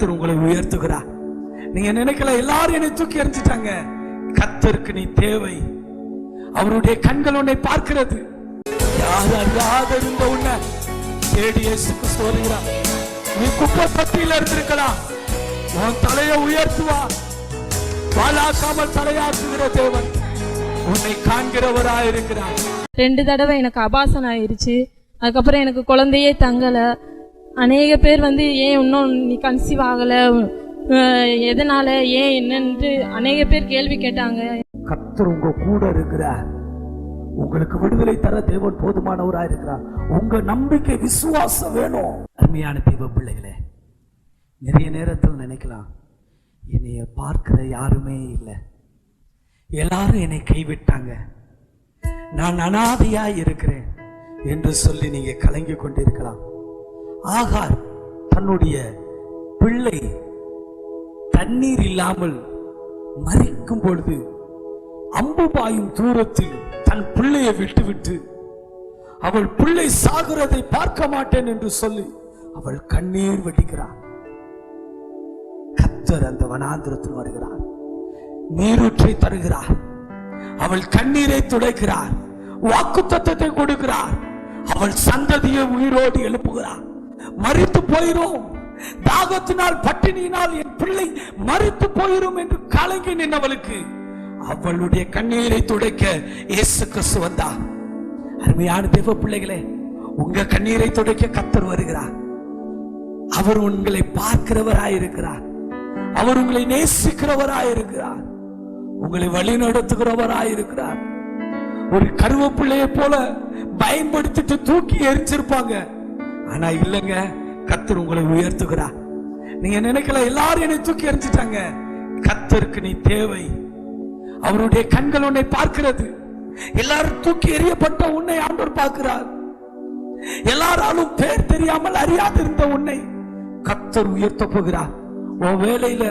கர்த்தர் உங்களை உயர்த்துகிறார். நீங்க நினைக்கல எல்லாரும் என்னை தூக்கி எறிஞ்சிட்டாங்க. கர்த்தருக்கு நீ தேவை. அவருடைய கண்கள் உன்னை பார்க்கிறது. யார் இருந்த உன்னை தேடி இயேசுக்கு சொல்கிறார். நீ குப்பை பட்டியல இருந்திருக்கலாம், உன் தலையை உயர்த்துவா. வாழாக்காமல் தலையாக்குகிற தேவன் உன்னை காண்கிறவராயிருக்கிறார். 2 தடவை எனக்கு அபாசன் ஆயிருச்சு. அதுக்கப்புறம் எனக்கு குழந்தையே தங்கல. அநேக பேர் ஏன் இன்னும் நீ கன்சீவ் ஆகல, எதனால, ஏன் என்னன்னு அநேக பேர் கேள்வி கேட்டாங்க. கர்த்தர் உங்க கூட இருக்கிறார். உங்களுக்கு விடுதலை தர தேவன் போதுமானவராக இருக்கிறார். உங்க நம்பிக்கை விசுவாசம் வேணும். அருமையான தெய்வ பிள்ளைகளே, நிறைய நேரத்தில் நினைக்கலாம், என்னைய பார்க்கிற யாருமே இல்லை, எல்லாரும் என்னை கைவிட்டாங்க, நான் அனாதையா இருக்கிறேன் என்று சொல்லி நீங்க கலங்கி கொண்டிருக்கலாம். ஆகார் தன்னுடைய பிள்ளை தண்ணீர் இல்லாமல் மரிக்கும் பொழுது அம்பு பாயும் தூரத்தில் தன் பிள்ளையை விட்டுவிட்டு அவள் பிள்ளை சாகிறதை பார்க்க மாட்டேன் என்று சொல்லி அவள் கண்ணீர் வடிக்கிறார். கர்த்தர் அந்த வனாந்திரத்தில் வருகிறார், நீரூற்றை தருகிறார், அவள் கண்ணீரை துடைக்கிறார், வாக்குத்தத்தத்தை கொடுக்கிறார், அவள் சந்ததியை உயிரோடு எழுப்புகிறார். மரித்து போயிரும், தாகத்தினால் பட்டினியினால் என் பிள்ளை மரித்து போயிரும் என்று கலங்கி நின்றவளுக்கு அவளுடைய கண்ணீரை துடைக்க இயேசு கிறிஸ்து வந்தார். அருமையான தேவ பிள்ளைகளே, உங்க கண்ணீரை துடைக்க கர்த்தர் வருகிறார். அவர் உங்களை பார்க்கிறவராயிருக்கிறார், அவர் உங்களை நேசிக்கிறவராயிருக்கிறார், உங்களை வழி நடத்துகிறவராயிருக்கிறார். ஒரு கருவேப்பிள்ளையை போல பயன்படுத்திட்டு தூக்கி எரிஞ்சிருப்பாங்க, ஆனா இல்லங்க, கர்த்தர் உங்களை உயர்த்துகிறார். நீங்க நினைக்கல எல்லாரும் என்னை தூக்கி எறிஞ்சிட்டாங்க. கர்த்தருக்கு நீ தேவை. அவருடைய கண்கள் உன்னை பார்க்கிறது. எல்லாரும் தூக்கி எறியப்பட்ட உன்னை ஆண்டவர் பார்க்கிறார். எல்லாராலும் பேர் தெரியாமல் அறியாது இருந்த உன்னை கர்த்தர் உயர்த்த போகிறார். உன் வேலையில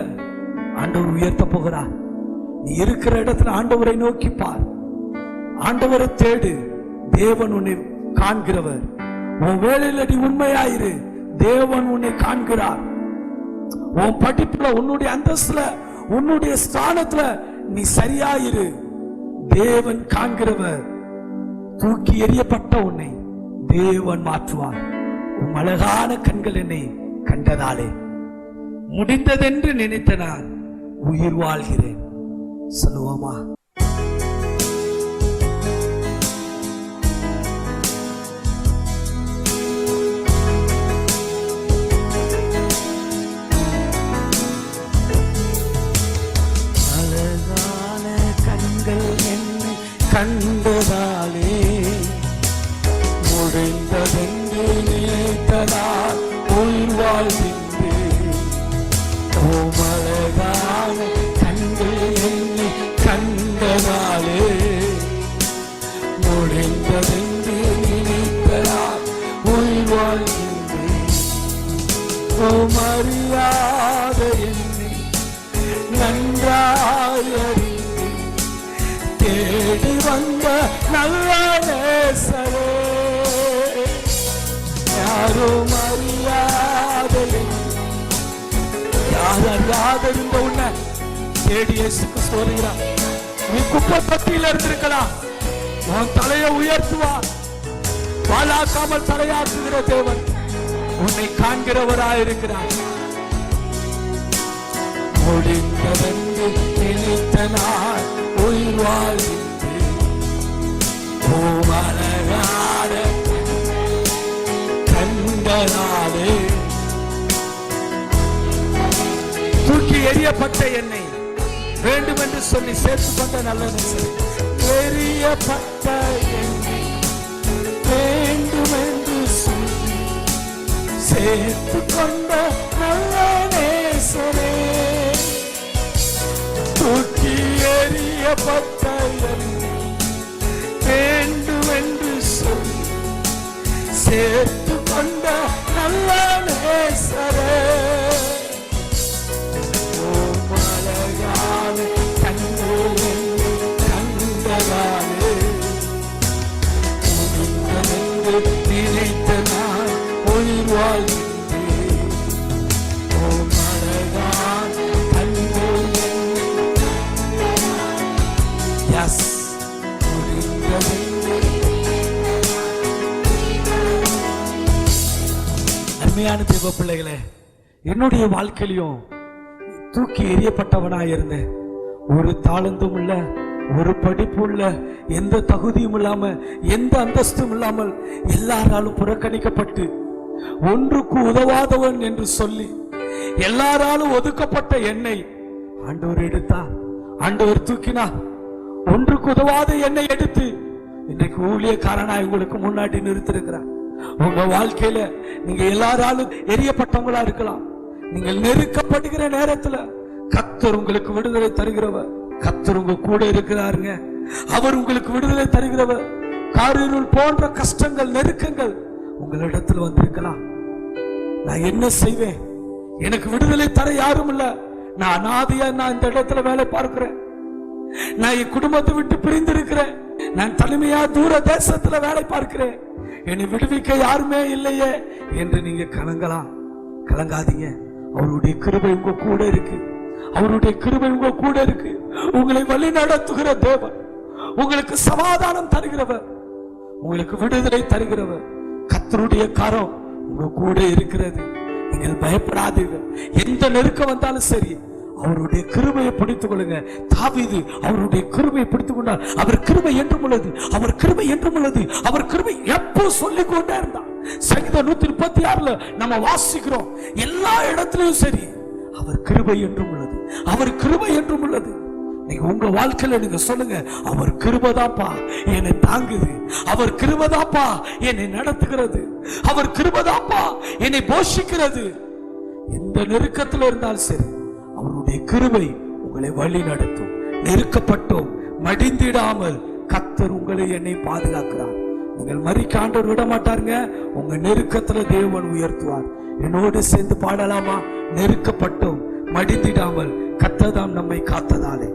ஆண்டவர் உயர்த்த போகிறார். நீ இருக்கிற இடத்துல ஆண்டவரை நோக்கி பார், ஆண்டவரை தேடு, தேவன் உன்னை காண்கிறவர். உன் வேலையில நீ உண்மையாயிரு, தேவன் உன்னை காண்கிறார். உன் படிப்புல, உன்னுடைய அந்தஸ்துல, உன்னுடைய ஸ்தானத்துல நீ சரியாயிரு, தேவன் காண்கிறவர். தூக்கி எறியப்பட்ட உன்னை தேவன் மாற்றுவார். உன் அழகான கண்கள் என்னை கண்டதாலே முடிந்ததென்று நினைத்த நான் உயிர் வாழ்கிறேன். சொல்லுவோமா? கண்டதாலே முடிந்ததென்று நினைத்ததால் உயிர் வாழ்கின்றேன். அழகான கண்கள் என்னை கண்டதாலே முடிந்ததென்று நினைத்ததால் உயிர் வாழ்கின்றேன். அறியாத என்னை நன்றாய் தேடி வந்த நல்ல நேசரே, யாரும் அறியாத இருந்த உன்னை தேடி இயேசுக்கு சொல்கிறார். நீ குப்பை பட்டியல இருந்திருக்கலாம், உன் தலையை உயர்த்துவா. வாழாக்காமல் தலையாக்குகிற தேவன் உன்னை காண்கிறவராயிருக்கிறார். முடிந்ததென்று நினைத்த நாள் உயிர் வாழ்கின்றேன். அழகான கண்டதாலே தூக்கி எறியப்பட்ட என்னை வேண்டும் என்று சொல்லி சேர்த்து கொண்ட நல்ல நேசரே, எறியப்பட்ட என்னை வேண்டும் என்று சொல்லி சேர்த்து கொண்ட நல்ல நேசரே, தூக்கி எறியப்பட்ட என்னை வேண்டும் என்று சொல்லி சேர்த்து கொண்ட நல்ல நேசரே, அழகான கண்கள் என்னை கண்டதாலே நினைத்த நான் உயிர் வாழ்கின்றேன். அருமையான தேவ பிள்ளைகளே, என்னுடைய வாழ்க்கையிலும் தூக்கி எறியப்பட்டவனாய் இருந்தேன். ஒரு தாளந்தும் இல்ல, ஒரு படிப்பு இல்ல, எந்த தகுதியும் இல்லாம, எந்த அந்தஸ்தும் இல்லாமல் எல்லாராலும் புறக்கணிக்கப்பட்டு ஒன்றுக்கு உதவாதவன் என்று சொல்லி எல்லாராலும் ஒதுக்கப்பட்ட என்னை ஆண்டவர் எடுத்தார், ஆண்டவர் தூக்கினார். ஒன்றுக்கு உதவாத என்னை எடுத்து இன்றைக்கு ஊழியக்காரனாய் உங்களுக்கு முன்னாடி நிறுத்திருக்கிறார். உங்க வாழ்க்கையில நீங்க எல்லாராலும் எரியப்பட்டவங்களா இருக்கலாம். நீங்கள் நெருக்கப்படுகிற நேரத்துல கர்த்தர் உங்களுக்கு விடுதலை தருகிறவர். கர்த்தர் உங்க கூட இருக்கிறாருங்க. அவர் உங்களுக்கு விடுதலை தருகிறவர். காரிருள் போன்ற கஷ்டங்கள், நெருக்கங்கள் உங்களிடத்தில் வந்திருக்கலாம். நான் என்ன செய்வேன்? எனக்கு விடுதலை தர யாரும் இல்ல. நான் அனாதையா நான் இந்த இடத்துல வேலை பார்க்கிறேன். நான் என் குடும்பத்தை விட்டு பிரிந்து இருக்கிறேன். நான் தனிமையா தூர தேசத்துல வேலை பார்க்கிறேன். என்னை விடுவிக்க யாருமே இல்லையே என்று நீங்க கலங்காதீங்க. அவருடைய கிருபை உங்க கூட இருக்கு. அவருடைய கிருபை உங்க கூட இருக்கு. உங்களை வழி நடத்துகிற தேவன், உங்களுக்கு சமாதானம் தருகிறவர், உங்களுக்கு விடுதலை தருகிறவர். கர்த்தருடைய கரம் உங்க கூட இருக்கிறது. நீங்கள் பயப்படாதீர்கள். எந்த நெருக்கம் வந்தாலும் சரி, அவருடைய கிருபையை பிடித்துக் கொள்ளுங்க. தாவீது அவருடைய கிருபையை பிடித்துக் கொண்டார். அவர் கிருபை என்றும் உள்ளது, அவர் கிருபை என்றும் உள்ளது, அவர் கிருபை எப்போ சொல்லிக் கொண்டே இருந்தார். சங்கீதம் 136 நம்ம வாசிக்கிறோம். எல்லா இடத்திலும் சரி, அவர் கிருபை என்றும் உள்ளது, அவர் கிருபை என்றும் உள்ளது. நீங்க உங்க வாழ்க்கையில நீங்க சொல்லுங்க, அவர் கிருபைதாப்பா என்னை தாங்குது, அவர் கிருபைதாப்பா என்னை நடத்துகிறது, அவர் கிருபைதாப்பா என்னை போஷிக்கிறது. எந்த நெருக்கத்தில் இருந்தாலும் சரி, அவருடைய கிருபை உங்களை வழி நடத்தும். நெருக்கப்பட்டோம் மடிந்திடாமல் கர்த்தர் உங்களை என்னை பாதுகாக்கிறார். நீங்கள் மறிக்க ஆண்டவர் விட மாட்டாருங்க. உங்க நெருக்கத்துல தேவன் உயர்த்துவார். என்னோடு சேர்ந்து பாடலாமா? நெருக்கப்பட்டோம் மடிந்திடாமல் கர்த்தர் நம்மை காத்ததாலே.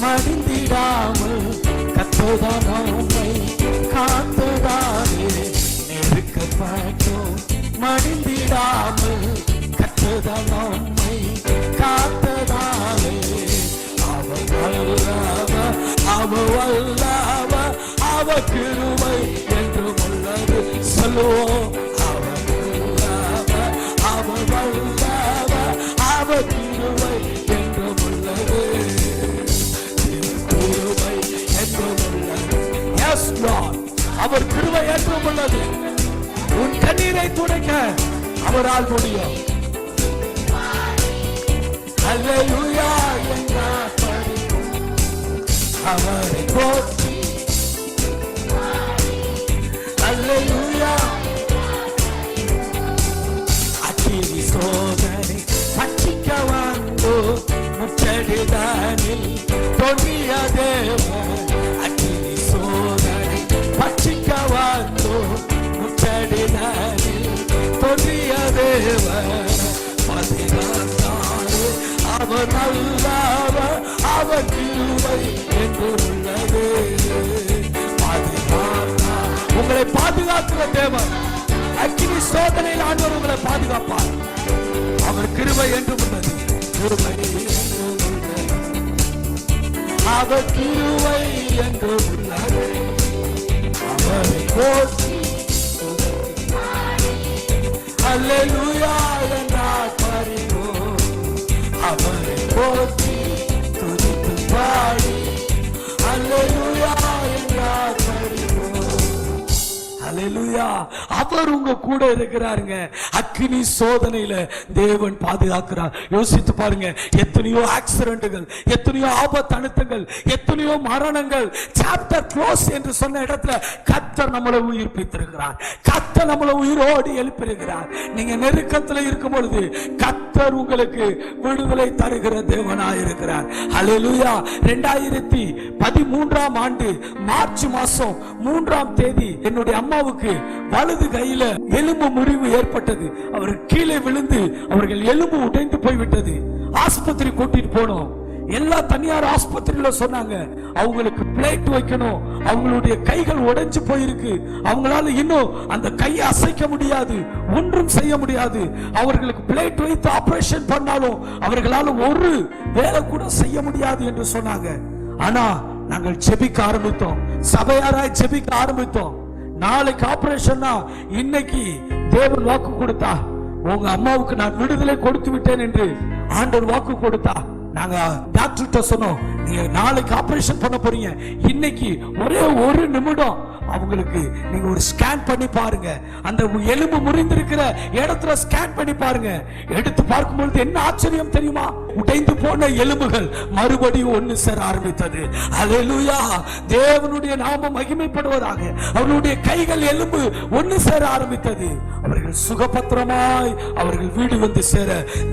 மடிந்திடாமல் கர்த்தர் நம்மை காத்ததாலே. நெருக்கப்பட்டோம் மடிந்திடாமல் கர்த்தர் நம்மை காத்ததாலே. அவர் வல்லவர், அவர் வல்லவர், அவர் கிருபை என்றும் உள்ளது. சொல்லுவோம், அவர் வல்லவர், அவர் வல்லவர், அவர் கிருபை என்றும் உள்ளது. அவர் கிருபை என்றும் உள்ளது. உன் கண்ணீரை துடைக்க அவரால் முடியும். அல்லேலூயா என்றார் அவரை போற்றி. அல்லேலூயா. அக்கினி சோதனை பட்சிக்க வந்தோ முச்சடிதானில் தொன்னிய தேவன். அக்கினி சோதனை பட்சிக்க வந்தோ முச்சடிதானில் தொன்னிய தேவன். பதினாறு அவர் நல்லவர், அவர் கிருபை என்று உள்ளது. உங்களை பாதுகாக்கிற தேவன். அக்கினி சோதனையில் ஆண்டவர் உங்களை பாதுகாப்பார். அவர் கிருபை என்று உள்ளது. கிருபை என்று உள்ளது. அவர் கிருபை என்று உள்ளது. அவரை போற்றி அல்லேலூயா என்றார் பாடினோம். அவரை போற்றி துதித்து பாடி அல்லேலூயா என்றார் பாடினோம். அல்லேலூயா. அவர் உங்க கூட இருக்கிறாருங்க. அக்கினி சோதனையில தேவன் பாதுகாக்கிறார். யோசித்து பாருங்க, எத்தனையோ ஆக்சிடென்ட்கள், எத்தனையோ ஆபத்து அனுத்தங்கள், எத்தனையோ மரணங்கள். சாப்டர் க்ளோஸ் என்று சொன்ன இடத்துல கர்த்தர் நம்மளை உயிர்ப்பித்திருக்கிறார். கர்த்தர் நம்மளை உயிரோடு எழுப்பியிருக்கிறார். நீங்க நெருக்கத்தில் இருக்கும் பொழுது கர்த்தர் உங்களுக்கு விடுதலை தருகிற தேவனாய் இருக்கிறார். அல்லேலூயா. 2013ஆம் ஆண்டு மார்ச் மாசம் 3ஆம் தேதி என்னுடைய அம்மாவுக்கு வலது கையில எலும்பு முறிவு ஏற்பட்டது. அவர் கீழே விழுந்து அவர்கள் எலும்பு உடைந்து போய்விட்டது. ஆஸ்பத்திரி கூட்டிட்டு போனோம். எல்லா தனியார் ஆஸ்பத்திரியில சொன்னாங்க அவங்களுக்கு பிளேட் வைக்கணும், அவங்களுடைய கைகள் உடைஞ்சு போயிருக்கு, அவங்களால இன்னும் அந்த கையை அசைக்க முடியாது, ஒன்றும் செய்ய முடியாது. அவர்களுக்கு பிளேட் வைத்து ஆபரேஷன் பண்ணாலும் அவர்களால ஒரு வேலை கூட செய்ய முடியாது என்று சொன்னாங்க. ஆனா நாங்கள் ஜெபிக்க ஆரம்பித்தோம், சபையாராய் ஜெபிக்க ஆரம்பித்தோம். நாளைக்கு ஆபரேஷன்னா இன்னைக்கு தேவன் வாக்கு கொடுத்தா, உங்க அம்மாவுக்கு நான் விடுதலை கொடுத்து விட்டேன் என்று ஆண்டவர் வாக்கு கொடுத்தா, நாங்க டாக்டர்கிட்ட சொன்னோம், நீங்க நாளைக்கு ஆபரேஷன் பண்ண போறீங்க, இன்னைக்கு ஒரே ஒரு நிமிடம் அவங்களுக்கு நீங்க ஒரு ஸ்கேன் பண்ணி பாருங்க, அந்த எலும்பு முறிந்திருக்கிற இடத்துல ஸ்கேன் பண்ணி பாருங்க. எடுத்து பார்க்கும்போது என்ன ஆச்சரியம் தெரியுமா? உடைந்து போன எலும்புகள் மறுபடியும் ஒன்னு சேர ஆரம்பித்தது. அல்லேலூயா, தேவனுடைய நாமம் மகிமைப்படுவதாக. அவர்களுடைய கைகள் எலும்பு ஒன்னு சேர ஆரம்பித்தது. அவர்கள் சுகபத்திரமாய் அவர்கள் வீடு வந்து சேர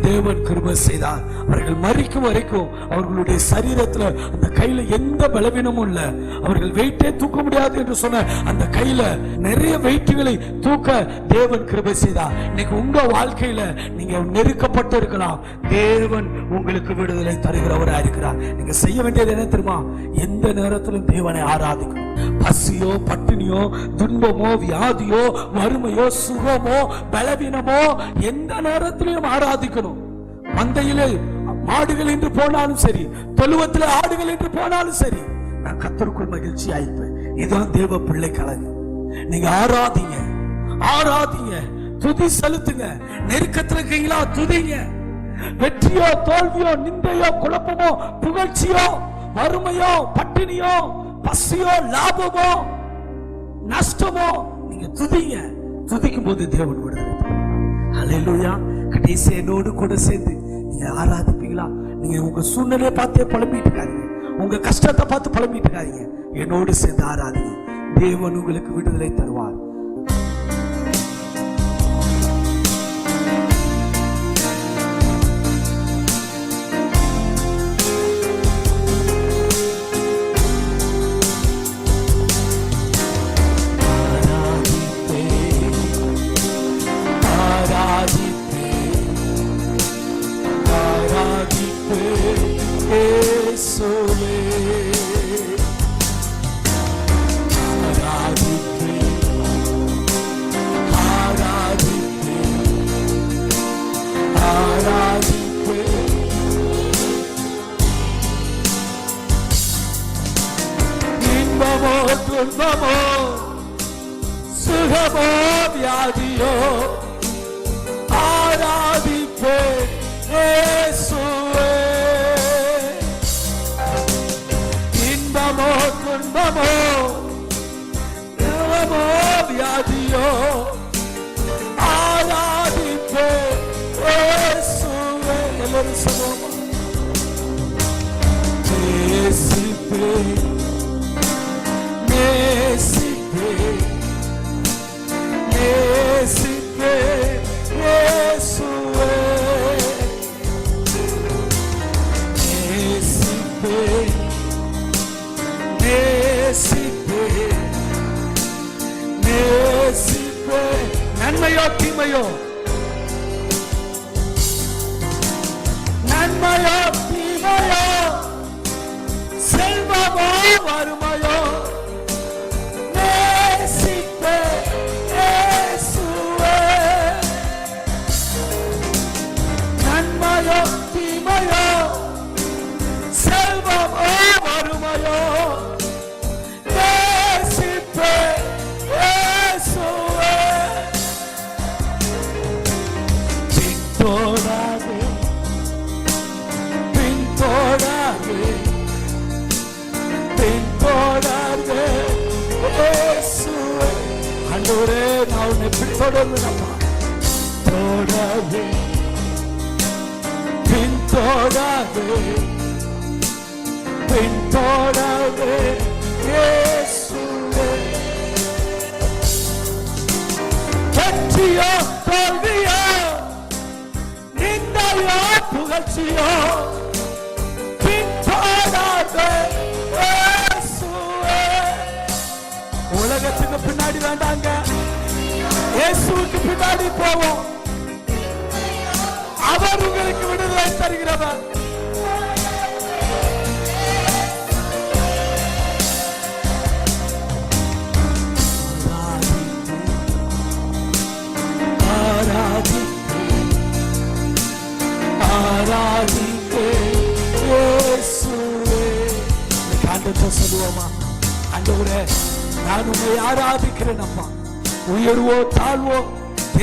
தேவன் கிருபை செய்தார். அவர்கள் மரிக்கும் வரைக்கும் அவர்களுடைய சரீரத்துல அந்த கையில எந்த பலவீனமும் இல்ல. அவர்கள் வெயிட்டே தூக்க முடியாது என்று சொன்ன அந்த கையில நிறைய வெயிட்டுகளை தூக்க தேவன் கிருபை செய்தார். இன்னைக்கு உங்க வாழ்க்கையில நீங்க நெருக்கப்பட்டு இருக்கலாம், தேவன் உங்களுக்கு விடுதலை தருகிறவரா இருக்கிறார். நீங்க செய்ய வேண்டியது என்ன தெரியுமா? எந்த நேரத்திலும் தேவனை ஆராதிக்கணும். பசியோ பட்டினியோ துன்பமோ வியாதியோ வறுமையோ சுகமோ பலவீனமோ எந்த நேரத்திலும் ஆராதிக்கணும். மந்தையிலே மாடுகள் என்று போனாலும் சரி, தொழுவத்தில் ஆடுகள் என்று போனாலும் சரி, நான் கர்த்தருக்குள் மகிழ்ச்சி ஆயிப்பேன். இதுதான் தேவ பிள்ளை கழகம். நீங்க ஆராதிங்க, ஆராதிங்க, துதி செலுத்துங்க. நெருக்கத்துல இருக்கீங்களா? துதிங்க. வெற்றியோ தோல்வியோ நிந்தையோ குழப்பமோ புகழ்ச்சியோ வறுமையோ பட்டினியோ பசியோ லாபமோ நஷ்டமோ நீங்க துதிங்க. துதிக்கும் போது தேவன் விடுதலை. அல்லேலூயா. கடைசி என்னோடு கூட சேர்ந்து நீங்க ஆராதிப்பீங்களா? நீங்க உங்க சூழ்நிலையை பார்த்தே புலம்பிட்டு இருக்காதீங்க, உங்க கஷ்டத்தை பார்த்து புலம்பிட்டு இருக்காதீங்க. என்னோடு சேர்ந்து ஆராதிங்க. தேவன் உங்களுக்கு விடுதலை தருவார். துன்பமோ சுகமோ வியாதியோ ஆராதிப்பேன் இயேசுவே. இன்பமோ துன்பமோ சுகமோ வியாதியோ ஆராதிப்பேன் இயேசுவே. எல்லாரும் சொல்லுவோம், நேசிப்பேன் நேசிப்பேன் நேசிப்பேன் இயேசுவே. நேசிப்பேன் நேசிப்பேன் நேசிப்பேன். நன்மையோ தீமையோ, நன்மையோ தீமையோ, செல்வமோ வறுமையோ, தீமையோ செல்வமோ வறுமையோ, நேசிப்பேன் இயேசுவே. பின்தொடராதே பின்தொடராதே பின்தொடராதே இயேசுவே. ஆண்டவரே, நான் உன்னை பின்தொடர்வேனப்பா. தொடவே பின்தொடவே பின்தொடவே இயேசுவே. வெற்றியோ தோல்வியோ நிந்தையோ புகழ்ச்சியோ பின்தொடவே இயேசுவே. உலகத்துக்கு பின்னாடி வேண்டாங்க, இயேசுவுக்கு பின்னாடி போவோம். அவர் உங்களுக்கு விடுதலை தருகிறவர். ஆராதிப்பேன் இயேசுவே. ஆண்டவரே சொல்லுவோமா, ஆண்டவரே நான் உம்மை ஆராதிக்கிறேன் அப்பா. உயர்வோ தாழ்வோ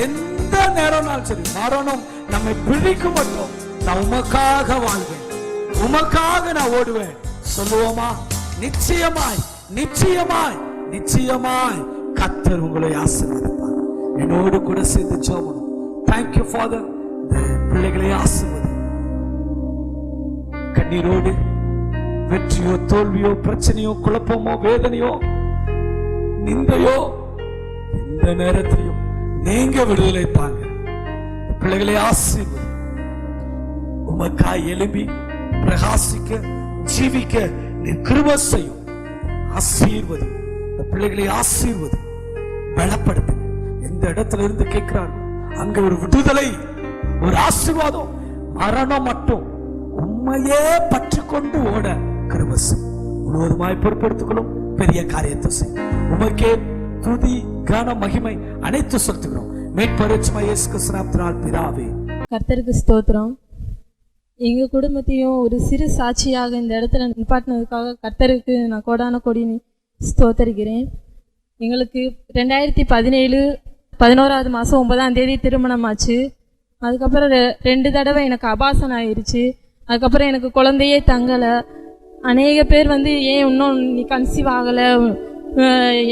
எந்த நேரம்னாலும் சரி, மரணம் நம்மை பிடிக்கும் மட்டும் நான் உமக்காக வாழ்வேன், உமக்காக நான் ஓடுவேன் சொல்லுவோமா? நிச்சயமாய் நிச்சயமாய் நிச்சயமாய் கர்த்தர் உங்களை ஆசீர்வதிப்பார். என்னோடு கூட சேர்ந்து ஜெபம். Thank you father. இந்த பிள்ளைகளை ஆசீர்வதி. கண்ணீரோடு வெற்றியோ தோல்வியோ பிரச்சனையோ குழப்பமோ வேதனையோ நிந்தையோ இந்த நேரத்திலையும் நீங்க விடுதலை தாங்க. பிள்ளைகளை ஆசீர்வதி. உமக்காய் எழும்பி பிரகாசிக்க ஜீவிக்க நீ கிருபை செய்யும். ஆசீர்வதி. இந்த பிள்ளைகளை ஆசீர்வதி, பலப்படுத்து. எந்த இடத்துல இருந்து கேட்கிறார் அங்க ஒரு விடுதலை, ஒரு ஆசீர்வாதம். மரணம் மட்டும் உண்மையே பற்றி கொண்டு ஓட கிருபை செய்யும். முழுவதுமாய் பொறுப்பெடுத்துக்கொள்ளும். பெரிய காரியத்தை செய்யும். உமக்கே துதி கன மகிமை அனைத்து செலுத்துகிறோம். மீட்பரட்சமாய் இயேசு கிறிஸ்துவின் பிதாவே. கர்த்தருக்கு ஸ்தோத்திரம். எங்க குடும்பத்தையும் ஒரு சிறு சாட்சியாக இந்த இடத்துல நிப்பாட்டினதுக்காக கர்த்தருக்கு நான் கோடான கோடி ஸ்தோத்தரிக்கிறேன். எங்களுக்கு 2017 11வது மாதம் 9ஆம் தேதி திருமணம் ஆச்சு. அதுக்கப்புறம் 2 தடவை எனக்கு அபாசனம் ஆயிடுச்சு. அதுக்கப்புறம் எனக்கு குழந்தையே தங்கலை. அநேக பேர் வந்து ஏன் இன்னும் நீ கன்சீவ் ஆகலை,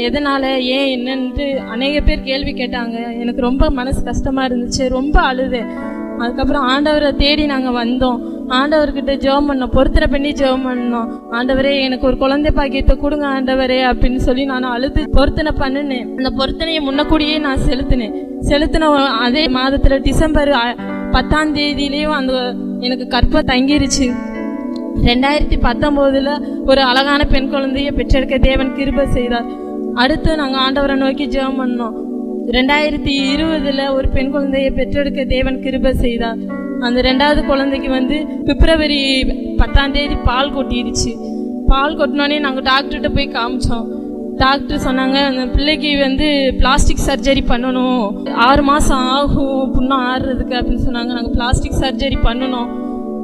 எதனால், ஏன் என்னன்ட்டு அநேக பேர் கேள்வி கேட்டாங்க. எனக்கு ரொம்ப மனசு கஷ்டமாக இருந்துச்சு, ரொம்ப அழுதேன். அதுக்கப்புறம் ஆண்டவரை தேடி நாங்கள் வந்தோம். ஆண்டவர்கிட்ட ஜெபம் பண்ணோம், பொருத்தனை பண்ணி ஜெபம் பண்ணோம். ஆண்டவரே எனக்கு ஒரு குழந்தை பாக்கியத்தை கொடுங்க ஆண்டவரே அப்படின்னு சொல்லி நான் அழுது பொருத்தனை பண்ணினேன். அந்த பொருத்தனையை முன்னக்கூடியே நான் செலுத்தின அதே மாதத்தில் டிசம்பர் 10ஆம் தேதியிலையும் அந்த எனக்கு கற்பம் தங்கிருச்சு. 2019 ஒரு அழகான பெண் குழந்தையை பெற்றெடுக்க தேவன் கிருபை செய்தார். அடுத்து நாங்கள் ஆண்டவரை நோக்கி ஜெபம் பண்ணோம். 2020 ஒரு பெண் குழந்தையை பெற்றெடுக்க தேவன் கிருபை செய்தார். அந்த 2வது குழந்தைக்கு வந்து பிப்ரவரி 10ஆம் தேதி பால் கொட்டிடுச்சு. பால் கொட்டினோடனே நாங்கள் டாக்டர்கிட்ட போய் காமிச்சோம். டாக்டர் சொன்னாங்க, அந்த பிள்ளைக்கு வந்து பிளாஸ்டிக் சர்ஜரி பண்ணணும், 6 மாதம் ஆகும் புண்ணு ஆறுறதுக்கு அப்படின்னு சொன்னாங்க. நாங்கள் பிளாஸ்டிக் சர்ஜரி பண்ணணும்.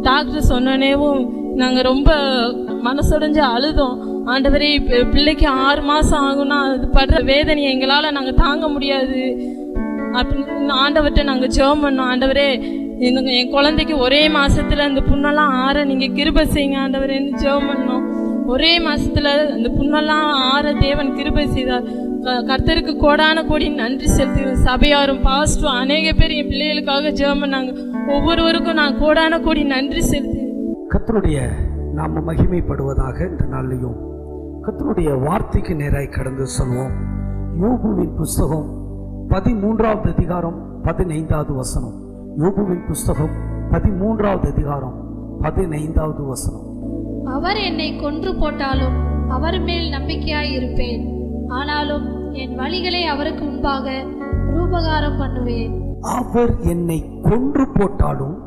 டாக்டர் சொன்னோடனேவும் நாங்கள் ரொம்ப மனசுடைஞ்சு அழுதோம். ஆண்டவரே பிள்ளைக்கு 6 மாதம் ஆகும்னா அது படுற வேதனையை எங்களால் நாங்கள் தாங்க முடியாது அப்படின்னு ஆண்டவர்கிட்ட நாங்கள் ஜெபம் பண்ணோம். ஆண்டவரே என் குழந்தைக்கு ஒரே மாதத்தில் அந்த புண்ணெல்லாம் ஆற நீங்கள் கிருபை செய்யுங்க ஆண்டவரேன்னு ஜெபம் பண்ணோம். ஒரே மாதத்தில் அந்த புண்ணெல்லாம் ஆற தேவன் கிருபை செய்தார். கர்த்தருக்கு கோடான கோடி நன்றி செலுத்துகிறேன். சபையாரும் பாஸ்டும் அநேக பேர் என் பிள்ளைகளுக்காக ஜெபம் பண்ணாங்க. ஒவ்வொருவருக்கும் நான் கோடான கோடி நன்றி செலுத்துகிறேன். கர்த்தருடைய நாம மகிமைப்படுவதாக. இந்த நாளிலையும் கர்த்தருடைய வார்த்தைக்கு நேராய் கடந்து சொல்வோம். யோபுவின் புஸ்தகம் 13வது அதிகாரம் 15வது வசனம். யோபுவின் புஸ்தகம் 13வது அதிகாரம் 15வது வசனம். அவர் என்னை கொன்று போட்டாலும் அவர் மேல் நம்பிக்கையாய் இருப்பேன், ஆனாலும் என் வழிகளை அவருக்கு முன்பாக ரூபகாரம் பண்ணுவேன். அவர் என்னை கொன்று போட்டாலும்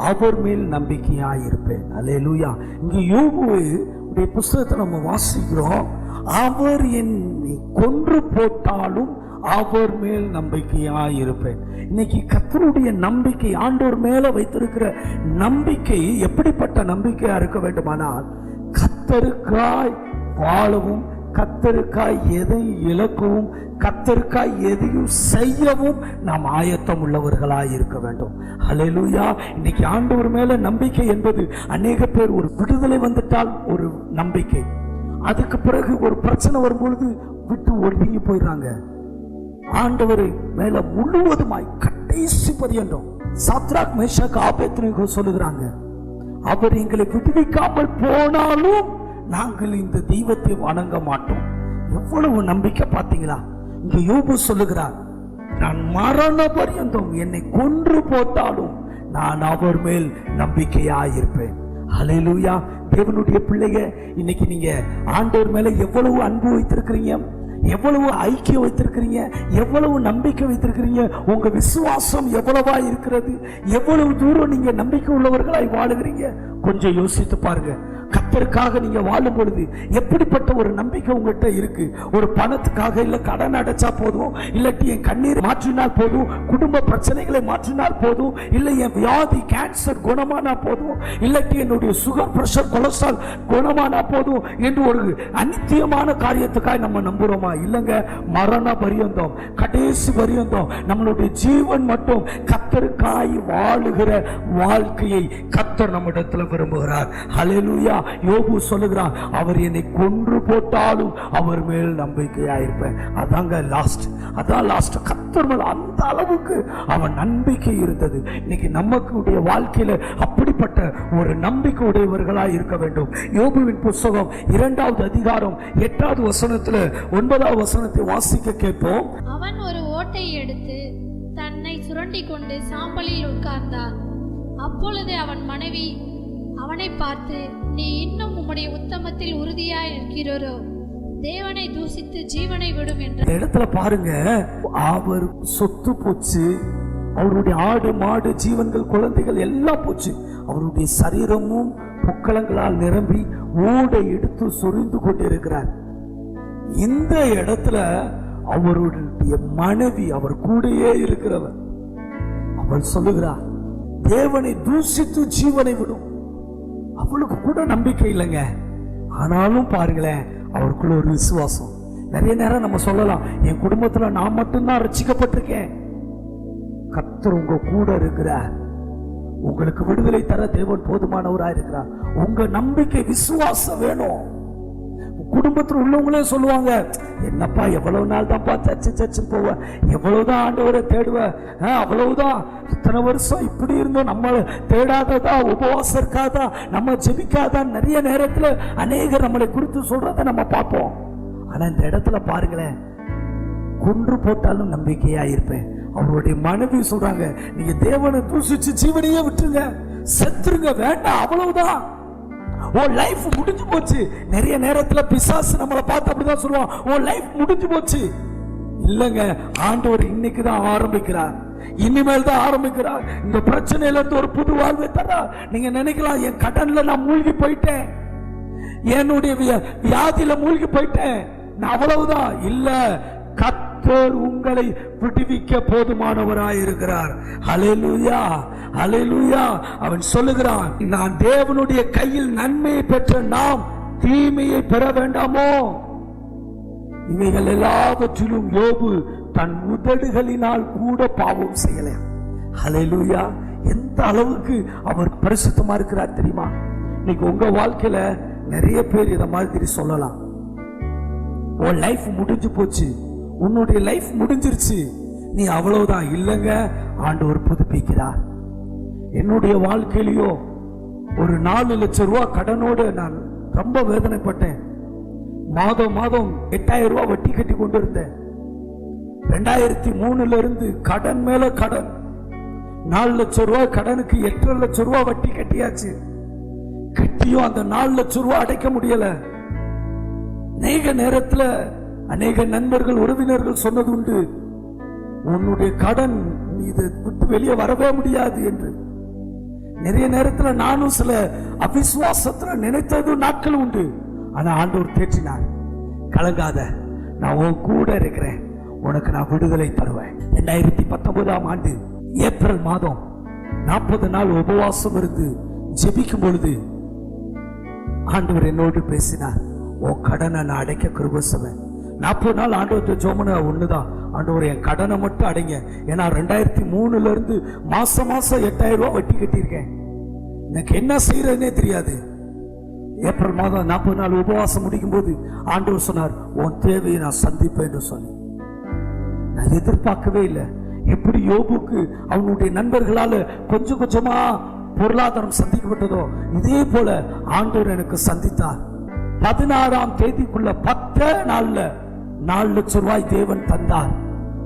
அவர் மேல் நம்பிக்கையாயிருப்பேன். அல்லேலூயா. இங்க யோபுவுடைய புஸ்தகத்தை நம்ம வாசிக்கிறோம். அவர் என்னை கொன்று போட்டாலும் அவர் மேல் நம்பிக்கையாயிருப்பேன். இன்னைக்கு கர்த்தருடைய நம்பிக்கை, ஆண்டவர் மேல வைத்திருக்கிற நம்பிக்கை எப்படிப்பட்ட நம்பிக்கையா இருக்க வேண்டுமானால், கர்த்தருக்காய் வாழவும், கர்த்தருக்காய் எதை இழக்கவும், கர்த்தருக்காய் எதையும் செய்யவும் நாம் ஆயத்தம் உள்ளவர்களாய் இருக்க வேண்டும். ஹல்லேலூயா. இன்னைக்கு ஆண்டவர் மேல நம்பிக்கை என்பது, அநேக பேர் ஒரு விடுதலை வந்துட்டால் ஒரு நம்பிக்கை, அதுக்கு பிறகு ஒரு பிரச்சனை வரும்பொழுது விட்டு ஒதுங்கி போயிடுறாங்க. ஆண்டவரை மேல முழுவதுமாய் கடைசி பரியந்தம் சாத்ராக் மேஷாக் ஆபேத்நேகோ சொல்லுகிறாங்க, அவர் எங்களை விடுவிக்காமல் போனாலும் நாங்கள் இந்த தெய்வத்தை வணங்க மாட்டோம். எவ்வளவு நம்பிக்கை பார்த்தீங்களா? இங்க யோபு சொல்லுகிறார், நான் மரண பரியந்தம் என்னை கொன்று போட்டாலும் நான் அவர் மேல் நம்பிக்கையாயிருப்பேன். ஹல்லேலூயா. தேவனுடைய பிள்ளைங்க, இன்னைக்கு நீங்க ஆண்டவர் மேல எவ்வளவு அன்பு வைத்திருக்கிறீங்க, எவ்வளவு ஐக்கியம் வைத்திருக்கிறீங்க, எவ்வளவு நம்பிக்கை வைத்திருக்கிறீங்க, உங்க விசுவாசம் எவ்வளவா இருக்கிறது, எவ்வளவு தூரம் நீங்க நம்பிக்கை உள்ளவர்களாய் வாழுகிறீங்க, கொஞ்சம் யோசித்து பாருங்க. கர்த்தருக்காக நீங்க வாழும் பொழுது எப்படிப்பட்ட ஒரு நம்பிக்கை உங்ககிட்ட இருக்கு? ஒரு பணத்துக்காக, இல்ல கடன் அடைச்சா போதும், இல்லாட்டி என் கண்ணீர் மாற்றினால் போதும், குடும்ப பிரச்சனைகளை மாற்றினால் போதும், இல்ல என் வியாதி கேன்சர் குணமானா போதும், இல்லாட்டி என்னுடைய சுகர் பிரஷர் கொலஸ்ட்ரால் குணமானா போதும் என்று ஒரு அநித்தியமான காரியத்துக்காக நம்ம நம்புறோமா? இல்லங்க, மரண பரியந்தம், கடைசி பரியந்தம் நம்மளுடைய ஜீவன் மட்டும் கர்த்தருக்காய் வாழுகிற வாழ்க்கையை கர்த்தர் நம்மிடத்துல விரும்புகிறார். ஹல்லேலூயா. யோபு சொல்லுகிறான், அவர் என்னை கொன்று போட்டாலும் அவர் மேல் நம்பிக்கையா இருப்பேன். அதாங்க லாஸ்ட், அதான் லாஸ்ட். கர்த்தர் மேல் அந்த அளவுக்கு அவன் நம்பிக்கை இருந்தது. இன்னைக்கு நமக்கு வாழ்க்கையில அப்படிப்பட்ட ஒரு நம்பிக்கை உடையவர்களாய் இருக்க வேண்டும். யோபுவின் புத்தகம் 2வது அதிகாரம் 8வது வசனத்துல 9வது வசனத்தை வாசிக்க கேட்போம். அவன் ஒரு ஓட்டை எடுத்து தன்னை சுரண்டி கொண்டு சாம்பலில் உட்கார்ந்தான். அப்பொழுது அவன் மனைவி அவனை பார்த்து, நீ இன்னும் உம்முடைய உத்தமத்தில் உறுதியாய் இருக்கிறோ? தேவனை தூசித்து ஜீவனை விடும் என்ற இடத்துல பாருங்க, அவர் சொத்து போச்சு, அவருடைய ஆடு மாடு ஜீவன்கள் குழந்தைகள் எல்லாம் போச்சு. அவருடைய சரீரமும் பொக்களங்களால் நிரம்பி ஓடை எடுத்து சொரிந்து கொண்டிருக்கிறார். இந்த இடத்துல அவருடைய மனைவி, அவர் கூடயே இருக்கிறவர், அவள் சொல்லுகிறார், தேவனை தூசித்து ஜீவனை விடும். அவளுக்கு கூட நம்பிக்கை இல்லைங்க. ஆனாலும் பாருங்களேன், அவருக்குள்ள ஒரு விசுவாசம். நிறைய நேரம் நம்ம சொல்லலாம், என் குடும்பத்துல நான் மட்டும்தான் ரட்சிக்கப்பட்டிருக்கேன். கர்த்தர் உங்க கூட இருக்கிறார். உங்களுக்கு விடுதலை தர தேவன் போதுமானவராக இருக்கிறார். உங்க நம்பிக்கை விசுவாசம் வேணும். குடும்பத்தில் உள்ளவங்களே சொல்லுவாங்க, என்னப்பா எவ்வளவு நாள் தான்ப்பா சர்ச்சு போவேன், எவ்வளவுதான் ஆண்டவரை தேடுவேன், அவ்வளவுதான், இத்தனை வருஷம் இப்படி இருந்தோம், நம்ம தேடாததா, உபவாசம் இருக்காதா, நம்ம ஜெபிக்காதா, நிறைய நேரத்தில் அநேகர் நம்மளை குறித்து சொல்றத நம்ம பார்ப்போம். ஆனா இந்த இடத்துல பாருங்களேன், கொன்று போட்டாலும் நம்பிக்கையா இருப்பேன். அவருடைய மனைவி சொல்றாங்க, நீங்க தேவனை தூசிச்சு ஜீவனையே விட்டுருங்க, செத்துருங்க, வேண்டாம், அவ்வளவுதான், உன் லைஃப் முடிஞ்சு போச்சு. நிறைய நேரத்துல பிசாசு நம்மளை பார்த்து அப்படிதான் சொல்லுவான், உன் லைஃப் முடிஞ்சு போச்சு. இல்லங்க, ஆண்டவர் இன்னைக்கு தான் ஆரம்பிக்கிறார், இனிமேல் தான் ஆரம்பிக்கிறார். இந்த பிரச்சனையில இருந்து ஒரு புது வாழ்வை தரா. நீங்க நினைக்கலாம், என் கடன்ல நான் மூழ்கி போயிட்டேன், என்னுடைய வியாதியில மூழ்கி போயிட்டேன், நான் அவ்வளவுதான். இல்ல, கர்த்தர் உங்களை விடுவிக்க போதுமானவராய் இருக்கிறார். ஹல்லேலூயா, ஹல்லேலூயா. அவன் சொல்லுகிறான், நான் தேவனுடைய கையில் நன்மையை பெற்ற நாம் தீமையை பெற வேண்டாமோ? இவைகள் எல்லாவற்றிலும் யோபு தன் உதடுகளினால் கூட பாவம் செய்யல. ஹல்லேலூயா. எந்த அளவுக்கு அவர் பரிசுத்தமா இருக்கிறார் தெரியுமா? இன்னைக்கு உங்க வாழ்க்கையில நிறைய பேர் இத மாதிரி சொல்லலாம், உன் லைஃப் முடிஞ்சு போச்சு, உன்னுடைய லைஃப் முடிஞ்சிருச்சு, நீ அவ்வளவுதான். இல்லங்க, ஆண்டவர் புதுப்பிக்கிறார். என்னுடைய வாழ்க்கையிலயோ ஒரு 4 லட்சம் ரூபாய் கடனோடு நான் ரொம்ப வேதனைப்பட்டேன். மாதம் மாதம் 8000 ரூபாய் வட்டி கட்டி கொண்டு இருந்தேன். 2003 இருந்து கடன் மேல கடன், 4 லட்சம் ரூபாய் கடனுக்கு 8.5 லட்சம் ரூபாய் வட்டி கட்டியாச்சு. கட்டியும் அந்த 4 லட்சம் ரூபாய் அடைக்க முடியல. அநேக நேரத்துல அநேக நண்பர்கள் உறவினர்கள் சொன்னது உண்டு, உன்னுடைய கடன் இதை விட்டு வெளியே வரவே முடியாது என்று. நிறைய நேரத்துல நானும் சில அவிசுவாசத்துல நினைத்தது நாட்கள் உண்டு. ஆனா ஆண்டவர் தேற்றினார், கலங்காத, நான் உன் கூட இருக்கிறேன், உனக்கு நான் விடுதலை தருவேன். 2019ஆம் ஆண்டு ஏப்ரல் மாதம் 40 நாள் உபவாசம் இருந்து ஜெபிக்கும் பொழுது ஆண்டவர் என்னோடு பேசினார், உன் கடனை நான் அடைக்க கிருபை செய்வேன். 40 நாள் ஆண்டவர்கிட்ட ஜெபம்னா ஒண்ணுதான், ஆண்டவர் என் கடனை மட்டும் அடைங்க. ஏன்னா 2003 இருந்து மாசம் 8000 ரூபாய் வட்டி கட்டியிருக்கேன், எனக்கு என்ன செய்யறதுன்னே தெரியாது. ஏப்ரல் மாதம் 40 நாள் உபவாசம் முடிக்கும் போது ஆண்டவர் சொன்னார், உன் தேவையை நான் சந்திப்பேன் என்று சொன்னேன். நான் எதிர்பார்க்கவே இல்லை. எப்படி யோபுக்கு அவனுடைய நண்பர்களால கொஞ்சம் கொஞ்சமா பொருளாதாரம் சந்திக்கப்பட்டதோ, இதே போல ஆண்டவர் எனக்கு சந்தித்தார். 16ஆம் தேதிக்குள்ள 10 நாள்ல 4 லட்சம் ரூபாய் தேவன் தந்தார்.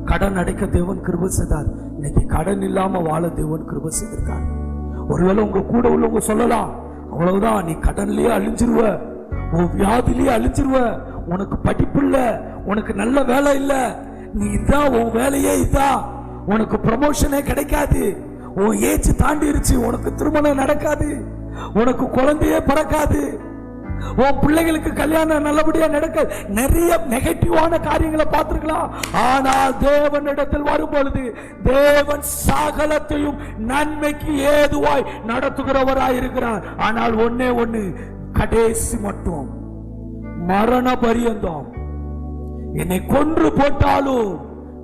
கடன் அடைக்க தேவன் கிருபை செய்தார். இன்னைக்கு கடன் இல்லாம வாழ தேவன் கிருபை செய்திருக்கார். ஒருவேளை உங்க கூட உள்ளவங்க சொல்லலாம், அவ்வளவுதான், நீ கடன்லயே அழிஞ்சிருவ, உன் வியாதிலேயே அழிஞ்சிருவ, உனக்கு படிப்பு இல்ல, உனக்கு நல்ல வேலை இல்ல, நீ இதான் உன் வேலையே இதான், உனக்கு ப்ரமோஷனே கிடைக்காது, உன் ஏஜ் தாண்டிருச்சு, உனக்கு திருமணம் நடக்காது, உனக்கு குழந்தையே பிறக்காது. உன் பிள்ளைகளுக்கு கல்யாணம் நல்லபடியா நடக்க நிறைய நெகட்டிவான காரியங்களை பார்த்திருக்கலாம். ஆனால் தேவனிடத்தில் வரும் பொழுது தேவன் சகலத்தையும் நன்மைக்கு ஏதுவாய் நடத்துகிறவராய் இருக்கிறார். ஆனால் ஒன்னே ஒண்ணு, கடைசி மட்டும் மரண பரியந்தம் என்னை கொன்று போட்டாலும்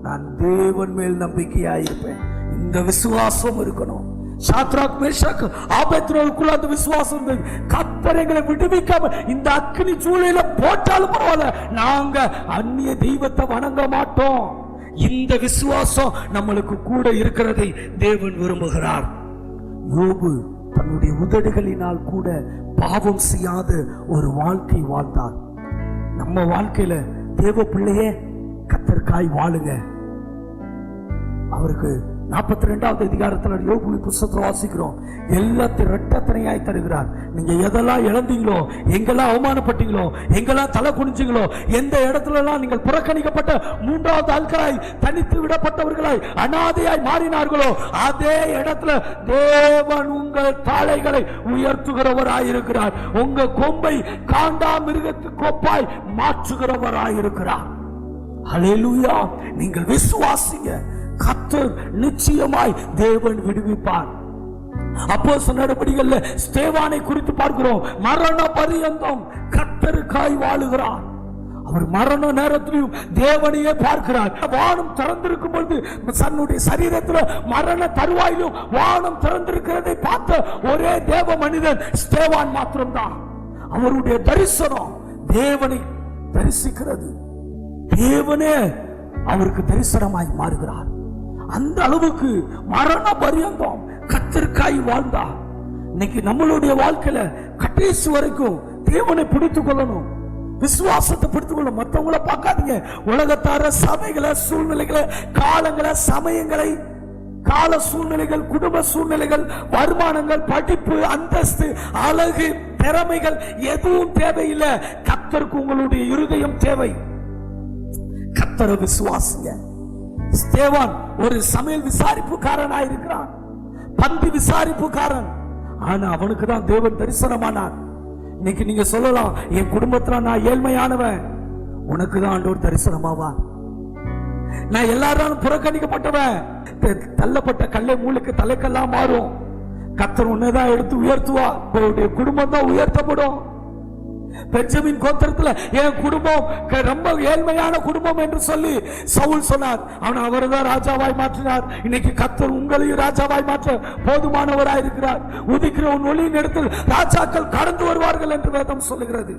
நான் தேவன் மேல் நம்பிக்கையாயிருப்பேன். இந்த விசுவாசம் இருக்கணும். சாத்ராக் மேஷாக் ஆபேத்நேகோவுக்குள்ள அந்த விசுவாசம் இருந்தது. கர்த்தர் எங்களை விடுவிக்காம இந்த அக்கினி சூளையில போட்டாலும் பரவாயில்ல, நாங்க அந்நிய தெய்வத்தை வணங்க மாட்டோம். இந்த விசுவாசம் நம்மளுக்கு கூட இருக்கிறதை தேவன் விரும்புகிறார். யோபு தன்னுடைய உதடுகளினால் கூட பாவம் செய்யாத ஒரு வாழ்க்கை வாழ்ந்தார். நம்ம வாழ்க்கையில தேவ பிள்ளையே கர்த்தருக்காய் வாழுங்க. அவருக்கு 42வது அதிகாரத்தில் யோபு புத்தகத்தை வாசிக்கிறோம். எல்லாத்தையும் இரட்டத்தனையாய் தருகிறார். நீங்க எதெல்லாம் இழந்தீங்களோ, எங்கெல்லாம் அவமானப்பட்டீங்களோ, எங்கெல்லாம் தலை குனிஞ்சீங்களோ, எந்த இடத்துல எல்லாம் நீங்கள் புறக்கணிக்கப்பட்ட மூன்றாவது ஆட்களாய் தனித்து விடப்பட்டவர்களாய் அனாதையாய் மாறினார்களோ, அதே இடத்துல தேவன் உங்கள் தாளைகளை உயர்த்துகிறவராயிருக்கிறார். உங்க கொம்பை காண்டா மிருகத்து கோப்பாய் மாற்றுகிறவராயிருக்கிறார். ஹல்லேலூயா. நீங்கள் விசுவாசிங்க, கர்த்தர் நிச்சயமாய் தேவன் விடுவிப்பார். அப்போஸ்தலர் நடபடிகள்ல ஸ்தேவானை குறித்து பார்க்கிறோம். மரண பரியந்தம் கர்த்தருக்காய் வாழுகிறார். அவர் மரண நேரத்திலும் தேவனையே பார்க்கிறார். வானம் திறந்திருக்கும் பொழுது தன்னுடைய சரீரத்தில் மரண தருவாயிலும் வானம் திறந்திருக்கிறதை பார்த்த ஒரே தேவ மனிதன் ஸ்தேவான் மாத்திரம்தான். அவருடைய தரிசனம் தேவனை தரிசிக்கிறது. தேவனே அவருக்கு தரிசனமாய் மாறுகிறார். அந்த அளவுக்கு மரண பரியந்தம் கர்த்தருக்காய் வாழ்ந்தார். இன்னைக்கு நம்மளுடைய வாழ்க்கையில கடைசி வரைக்கும் தேவனை பிடித்துக் கொள்ளணும், விசுவாசத்தை பிடித்துக் கொள்ளணும். மற்றவங்களை பார்க்காதீங்க. உலகத்தார சபைகளை, சூழ்நிலைகளை, காலங்களை, சமயங்களை, கால சூழ்நிலைகள், குடும்ப சூழ்நிலைகள், வருமானங்கள், படிப்பு, அந்தஸ்து, அழகு, திறமைகள் எதுவும் தேவையில்லை. கர்த்தருக்கு உங்களுடைய இருதயம் தேவை. கர்த்தரை விசுவாசிங்க. ஸ்தேவான் ஒரு சமையல் விசாரிப்புக்காரனாய் இருக்கிறான், பந்தி விசாரிப்புக்காரன். ஆனா அவனுக்கு தான் தேவன் தரிசனமானார். இன்னைக்கு நீங்க சொல்லலாம், என் குடும்பத்துல நான் ஏழ்மையானவன், உனக்கு தான் ஆண்டவர் தரிசனமாவா. நான் எல்லாரும் புறக்கணிக்கப்பட்டவன், தள்ளப்பட்ட கல்லை மூளைக்கு தலைக்கெல்லாம் மாறும். கர்த்தர் உன்னைதான் எடுத்து உயர்த்துவா. உன்னுடைய குடும்பம் தான் உயர்த்தப்படும். பெஞ்சமின் கோத்திரத்துல என் குடும்பம் ரொம்ப ஏழ்மையான குடும்பம் என்று சொல்லி சவுல் சொன்னார். அவன் அவர்தான் ராஜாவாய் மாற்றினார். இன்னைக்கு கர்த்தர் உங்களையும் ராஜாவாய் மாற்ற போதுமானவராய் இருக்கிறார். உதிக்கிற உன் ஒளியின் இடத்தில் ராஜாக்கள் கடந்து வருவார்கள் என்று வேதம் சொல்லுகிறது.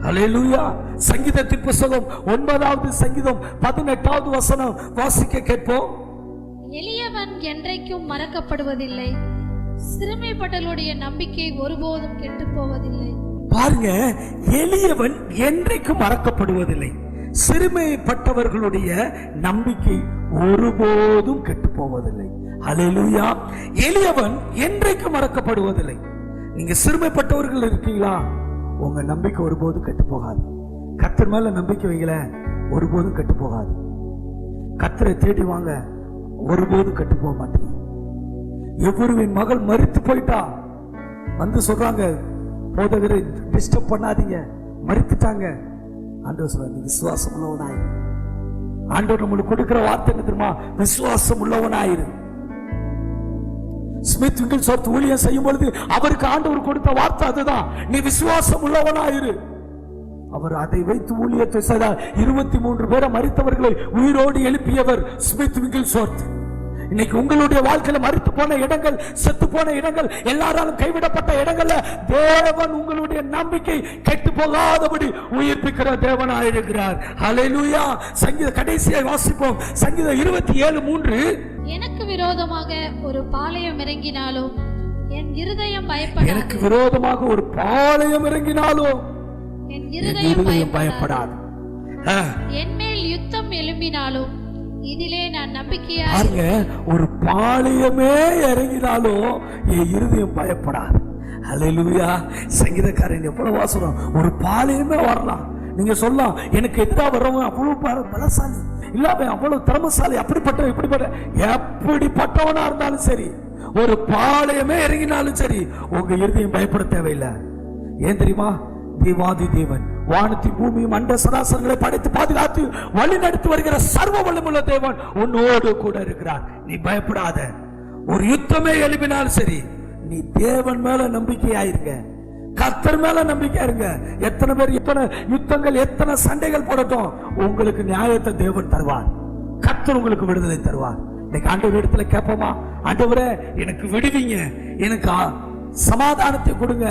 ஹல்லேலூயா. சங்கீதத்தின் புத்தகம் 9வது சங்கீதம் 18வது வசனம் வாசிக்க கேட்போம். எளியவன் என்றைக்கும் மறக்கப்படுவதில்லை, சிறுமைப்பட்டவர்களுடைய நம்பிக்கை ஒருபோதும் கெட்டு போவதில்லை. பாருங்க, எளியவன் என்றைக்கும் மறக்கப்படுவதில்லை, சிறுமைப்பட்டவர்களுடைய நம்பிக்கை ஒருபோதும் கெட்டு போவதில்லை. ஹல்லேலூயா. எளியவன் என்றைக்கும் மறக்கப்படுவதில்லை. நீங்க சிறுமைப்பட்டவர்கள் இருக்கீங்களா, உங்க நம்பிக்கை ஒருபோதும் கெட்டு போகாது. கர்த்தர் மேல நம்பிக்கை வைங்கள, ஒருபோதும் கெட்டு போகாது. கர்த்தரை தேடி வாங்க, ஒருபோதும் கெட்டு போக மாட்டீங்க. எவ்வொருவின் மகள் மரித்து போயிட்டா வந்து சொல்றாங்க, போதகரை டிஸ்டர்ப் பண்ணாதீங்க, மரித்துட்டாங்க. ஆண்டவர் சொல்றாரு, விசுவாசம் உள்ளவனாய். ஆண்டவர் நம்மளுக்கு கொடுக்கிற வார்த்தை என்ன தெரியுமா? விசுவாசம் உள்ளவனாயிரு. ஸ்மித் விக்கிள்ஸ்வொர்த் ஊழியம் செய்யும் பொழுது அவருக்கு ஆண்டவர் கொடுத்த வார்த்தை அதுதான், நீ விசுவாசம் உள்ளவனாயிரு. அவர் அதை வைத்து ஊழியத்தை செய்தார். 23 பேரை மரித்தவர்களை உயிரோடு எழுப்பியவர் ஸ்மித் விக்கிள்ஸ்வொர்த். இன்னைக்கு உங்களுடைய வாழ்க்கையில மரித்து போன இடங்கள், செத்து போன இடங்கள், எல்லாராலும் கைவிடப்பட்ட இடங்கள்ல தேவன் உங்களுடைய நம்பிக்கை கெட்டு போகாதபடி உயிர்ப்பிக்கிற தேவனாய் இருக்கிறார். ஹல்லேலூயா. சங்கீத கடைசியாய் வாசிப்போம். சங்கீதம் 27:3. எனக்கு விரோதமாக ஒரு பாளையம் இறங்கினாலும் என் இருதயம் பயப்படாது. எனக்கு விரோதமாக ஒரு பாளையம் இறங்கினாலும் என் இருதயம் பயப்படாது. என் மேல் யுத்தம் எழும்பினாலும் இதிலே நான் நம்பிக்கையா. ஒரு பாளையமே இறங்கினாலும் என் இருதயம் பயப்படாது. ஹல்லேலூயா. சங்கீதக்காரன் எவ்வளவு வாசனம். ஒரு பாளையமே வரலாம், நீங்க சொல்லலாம், எனக்கு எதிராக வர்றவங்க அவ்வளவு பலசாலி இல்ல, அவ்வளவு திறமசாலி, அப்படிப்பட்ட இப்படிப்பட்ட எப்படிப்பட்டவனா இருந்தாலும் சரி, ஒரு பாளையமே இறங்கினாலும் சரி, உங்க இருதயம் பயப்பட தேவையில்லை. ஏன் தெரியுமா? தேவாதி தேவன், வானத்தின் பூமியும் அண்ட சராசரங்களை படைத்து பாதுகாத்து வழி நடத்தி வருகிற சர்வ வல்லமுள்ள தேவன் உன்னோடு கூட இருக்கிறார். நீ பயப்படாத. ஒரு யுத்தமே எழுப்பினாலும் சரி, நீ தேவன் மேல நம்பிக்கையாயிருங்க, கர்த்தர் மேல நம்பிக்கையா இருங்க. எத்தனை பேர் எத்தனை யுத்தங்கள் எத்தனை சண்டைகள் போடட்டும், உங்களுக்கு நியாயத்தை தேவன் தருவார். கர்த்தர் உங்களுக்கு விடுதலை தருவார். இன்னைக்கு ஆண்டவர் இடத்துல கேட்போமா, ஆண்டவரே எனக்கு விடுவீங்க, எனக்கு சமாதானத்தை கொடுங்க.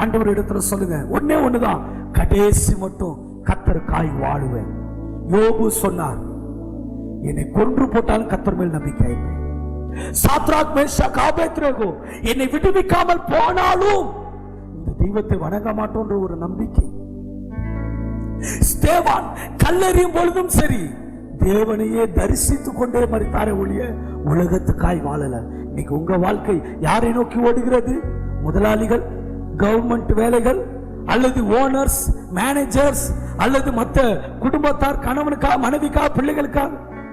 ஆண்டவர் இடத்துல சொல்லுங்க. ஒன்னே ஒண்ணுதான், கடைசி மட்டும் கர்த்தருக்காய் வாழுவேன். யோபு சொன்னார், என்னை கொன்று போட்டாலும் கர்த்தர் மேல் நம்பிக்கை இருப்பேன். சாத்ராக் மேஷாக் ஆபேத்நேகோ என்னை விடுவிக்காமல் போனாலும் இந்த தெய்வத்தை வணங்க மாட்டோன்ற ஒரு நம்பிக்கை. ஸ்தேவான் கல்லெறியும் பொழுதும் சரி, தேவனையே தரிசித்துக் கொண்டே மரித்தாரே ஒழிய உலகத்துக்காய் வாழல. இன்னைக்கு உங்க வாழ்க்கை யாரை நோக்கி ஓடுகிறது? முதலாளிகள், கவர்மெண்ட் வேலைகள், அல்லது ஓனர்ஸ், மேனேஜர்ஸ், அல்லது மற்ற குடும்பத்தார், கணவனுக்கா, மனைவிக்கா, பிள்ளைகளுக்கா?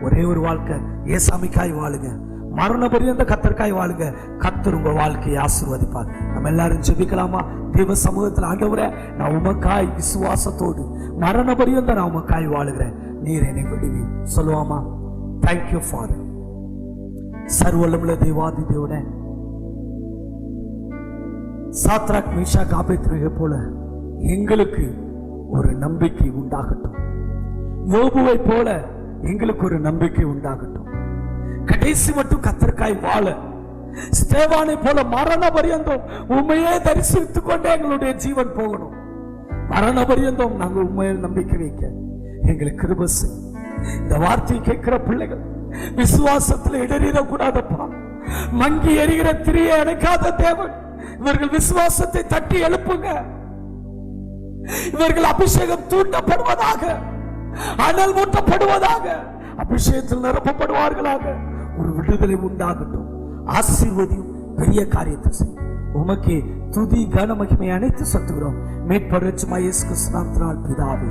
ஒரே ஒரு வாழ்க்கை, ஏசாமிக்காய் வாழுங்க. மரண பரியந்த கர்த்தருக்காய் வாழுங்க. கர்த்தர் உங்க வாழ்க்கையை ஆசீர்வதிப்பார். நம்ம எல்லாரும் ஜெபிக்கலாமா? தேவ சமூகத்தில், ஆண்டவரே நான் உமக்காய் விசுவாசத்தோடு மரண பரியந்த நான் உமக்காய் வாழுகிறேன், நீர் என்னை விடுவி சொல்லுவாமா? Thank you father. சர்வவல்லமுள்ள தேவாதி தேவனே, சாத்ராக் மேஷாக் ஆபேத்நேகோ போல எங்களுக்கு ஒரு நம்பிக்கை உண்டாகட்டும். யோபுவை போல எங்களுக்கு ஒரு நம்பிக்கை உண்டாகட்டும். கடைசி மட்டும் கர்த்தருக்காய் வாழ, ஸ்தேவானை போல மரண பரியந்தம் உண்மையே தரிசித்துக் கொண்டே எங்களுடைய ஜீவன் போகணும். மரண பரியந்தம் நாங்கள் உண்மையில் நம்பிக்கை வைக்க எங்களுக்கு கிருபை செய். இந்த வார்த்தையை கேட்கிற பிள்ளைகள் விசுவாசத்தில் இடறிடக்கூடாதப்பா. மங்கி எரிகிற திரியை அணைக்காத தேவன், இவர்கள் விசுவாசத்தை தட்டி எழுப்புங்க. இவர்கள் அபிஷேகம் தூண்டப்படுவதாக, அனல் மூட்டப்படுவதாக, அபிஷேகத்தில் நிரப்பப்படுவார்களாக. ஒரு விடுதலை உண்டாகட்டும். ஆசீர்வதியும், பெரிய காரியத்தை செய்யும். உமக்கே துதி கன மகிமை அனைத்து செலுத்துகிறோம். மீட்பர் இயேசு கிறிஸ்துவின் நாமத்தினால் பிதாவே.